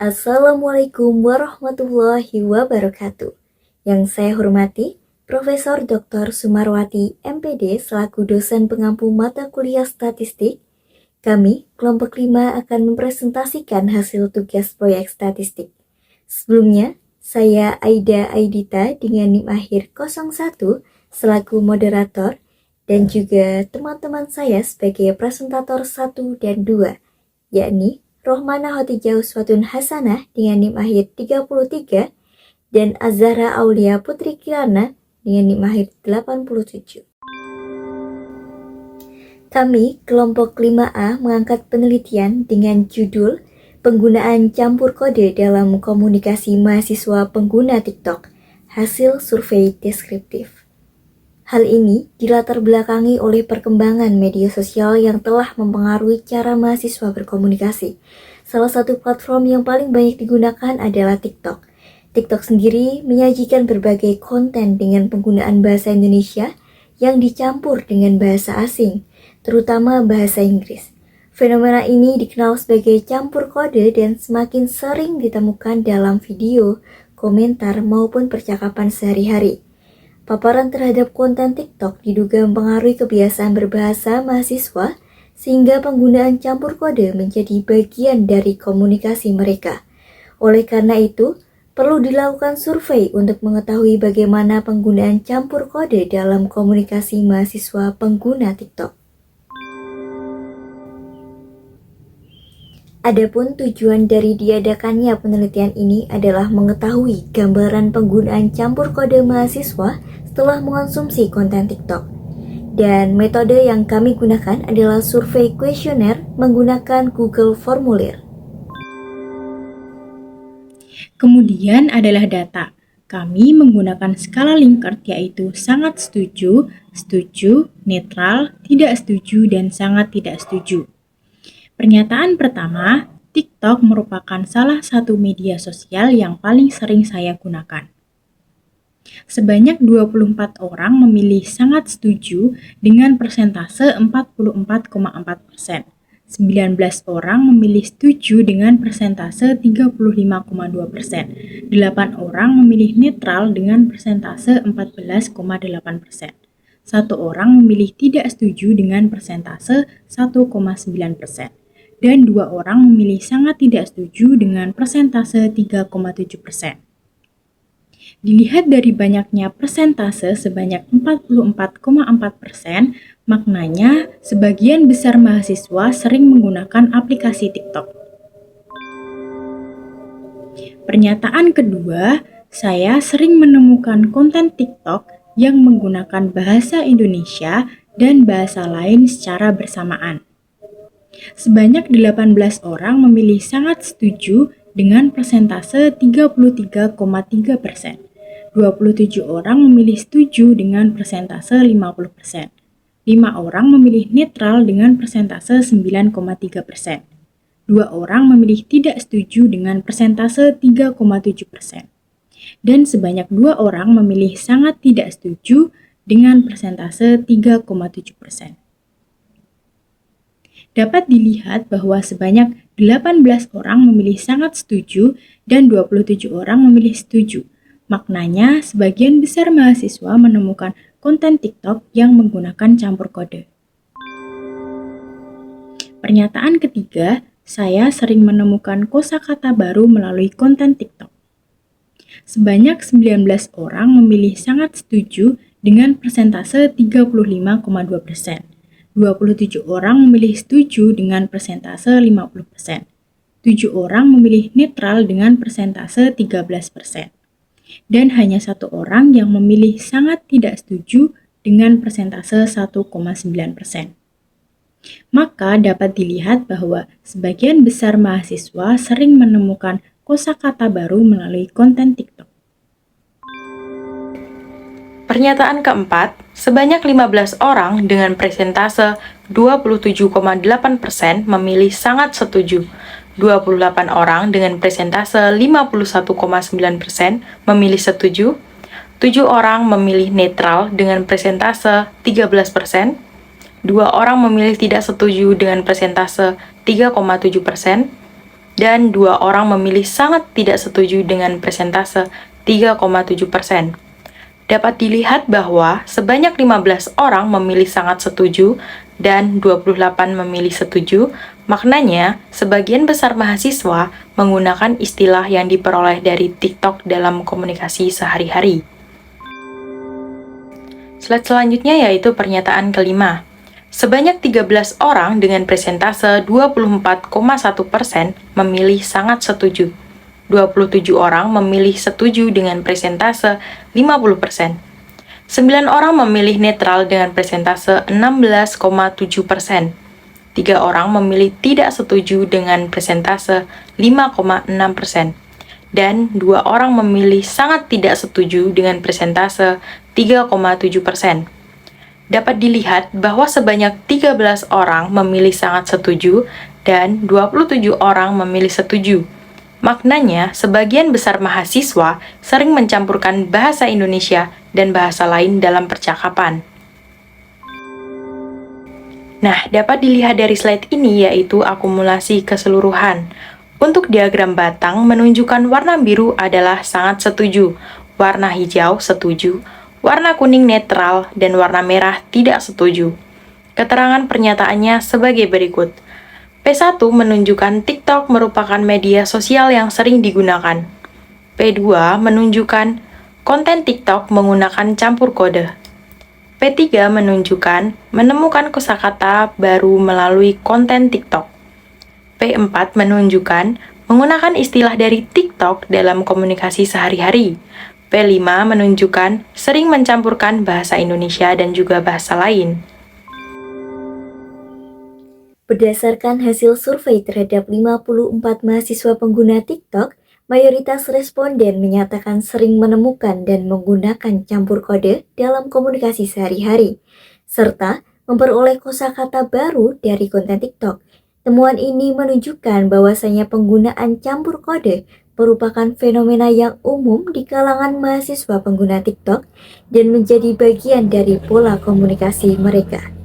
Assalamualaikum warahmatullahi wabarakatuh. Yang saya hormati, Profesor Dr. Sumarwati, MPD, selaku dosen pengampu mata kuliah statistik. Kami, kelompok 5, akan mempresentasikan hasil tugas proyek statistik. Sebelumnya, saya Aida Aidita dengan NIM akhir 01 selaku moderator dan juga teman-teman saya sebagai presentator 1 dan 2, yakni Rohmana Hotijah Uswatun Hasanah dengan NIM akhir 33 dan Azhara Aulia Putri Kirana dengan NIM akhir 87. Kami, kelompok 5A, mengangkat penelitian dengan judul Penggunaan Campur Kode dalam Komunikasi Mahasiswa Pengguna TikTok, hasil survei deskriptif. Hal ini dilatar belakangi oleh perkembangan media sosial yang telah mempengaruhi cara mahasiswa berkomunikasi. Salah satu platform yang paling banyak digunakan adalah TikTok. TikTok sendiri menyajikan berbagai konten dengan penggunaan bahasa Indonesia yang dicampur dengan bahasa asing, terutama bahasa Inggris. Fenomena ini dikenal sebagai campur kode dan semakin sering ditemukan dalam video, komentar, maupun percakapan sehari-hari. Paparan terhadap konten TikTok diduga mempengaruhi kebiasaan berbahasa mahasiswa, sehingga penggunaan campur kode menjadi bagian dari komunikasi mereka. Oleh karena itu, perlu dilakukan survei untuk mengetahui bagaimana penggunaan campur kode dalam komunikasi mahasiswa pengguna TikTok. Adapun tujuan dari diadakannya penelitian ini adalah mengetahui gambaran penggunaan campur kode mahasiswa setelah mengonsumsi konten TikTok. Dan metode yang kami gunakan adalah survei kuesioner menggunakan Google Formulir. Kemudian adalah data. Kami menggunakan skala Likert yaitu sangat setuju, setuju, netral, tidak setuju, dan sangat tidak setuju. Pernyataan pertama, TikTok merupakan salah satu media sosial yang paling sering saya gunakan. Sebanyak 24 orang memilih sangat setuju dengan persentase 44,4%. 19 orang memilih setuju dengan persentase 35,2%. 8 orang memilih netral dengan persentase 14,8%. 1 orang memilih tidak setuju dengan persentase 1,9%. Dan 2 orang memilih sangat tidak setuju dengan persentase 3,7%. Dilihat dari banyaknya persentase sebanyak 44,4%, maknanya sebagian besar mahasiswa sering menggunakan aplikasi TikTok. Pernyataan kedua, saya sering menemukan konten TikTok yang menggunakan bahasa Indonesia dan bahasa lain secara bersamaan. Sebanyak 18 orang memilih sangat setuju dengan persentase 33,3%. 27 orang memilih setuju dengan persentase 50%. 5 orang memilih netral dengan persentase 9,3%. 2 orang memilih tidak setuju dengan persentase 3,7%. Dan sebanyak 2 orang memilih sangat tidak setuju dengan persentase 3,7%. Dapat dilihat bahwa sebanyak 18 orang memilih sangat setuju dan 27 orang memilih setuju. Maknanya, sebagian besar mahasiswa menemukan konten TikTok yang menggunakan campur kode. Pernyataan ketiga, saya sering menemukan kosakata baru melalui konten TikTok. Sebanyak 19 orang memilih sangat setuju dengan persentase 35,2%. 27 orang memilih setuju dengan persentase 50%. 7 orang memilih netral dengan persentase 13%. Dan hanya 1 orang yang memilih sangat tidak setuju dengan persentase 1,9%. Maka dapat dilihat bahwa sebagian besar mahasiswa sering menemukan kosakata baru melalui konten TikTok. Pernyataan keempat, sebanyak 15 orang dengan persentase 27,8% memilih sangat setuju. 28 orang dengan persentase 51,9% memilih setuju. 7 orang memilih netral dengan persentase 13%. 2 orang memilih tidak setuju dengan persentase 3,7%. dan 2 orang memilih sangat tidak setuju dengan persentase 3,7%. Dapat dilihat bahwa sebanyak 15 orang memilih sangat setuju dan 28 memilih setuju. Maknanya, sebagian besar mahasiswa menggunakan istilah yang diperoleh dari TikTok dalam komunikasi sehari-hari. Slide selanjutnya yaitu pernyataan kelima. Sebanyak 13 orang dengan persentase 24,1% memilih sangat setuju. 27 orang memilih setuju dengan persentase 50%. 9 orang memilih netral dengan persentase 16,7%. 3 orang memilih tidak setuju dengan persentase 5,6%. Dan 2 orang memilih sangat tidak setuju dengan persentase 3,7%. Dapat dilihat bahwa sebanyak 13 orang memilih sangat setuju dan 27 orang memilih setuju. Maknanya, sebagian besar mahasiswa sering mencampurkan bahasa Indonesia dan bahasa lain dalam percakapan. Nah, dapat dilihat dari slide ini yaitu akumulasi keseluruhan. Untuk diagram batang menunjukkan warna biru adalah sangat setuju, warna hijau setuju, warna kuning netral, dan warna merah tidak setuju. Keterangan pernyataannya sebagai berikut. P1 menunjukkan TikTok merupakan media sosial yang sering digunakan. P2 menunjukkan konten TikTok menggunakan campur kode. P3 menunjukkan menemukan kosakata baru melalui konten TikTok. P4 menunjukkan menggunakan istilah dari TikTok dalam komunikasi sehari-hari. P5 menunjukkan sering mencampurkan bahasa Indonesia dan juga bahasa lain. Berdasarkan hasil survei terhadap 54 mahasiswa pengguna TikTok, mayoritas responden menyatakan sering menemukan dan menggunakan campur kode dalam komunikasi sehari-hari, serta memperoleh kosakata baru dari konten TikTok. Temuan ini menunjukkan bahwasanya penggunaan campur kode merupakan fenomena yang umum di kalangan mahasiswa pengguna TikTok dan menjadi bagian dari pola komunikasi mereka.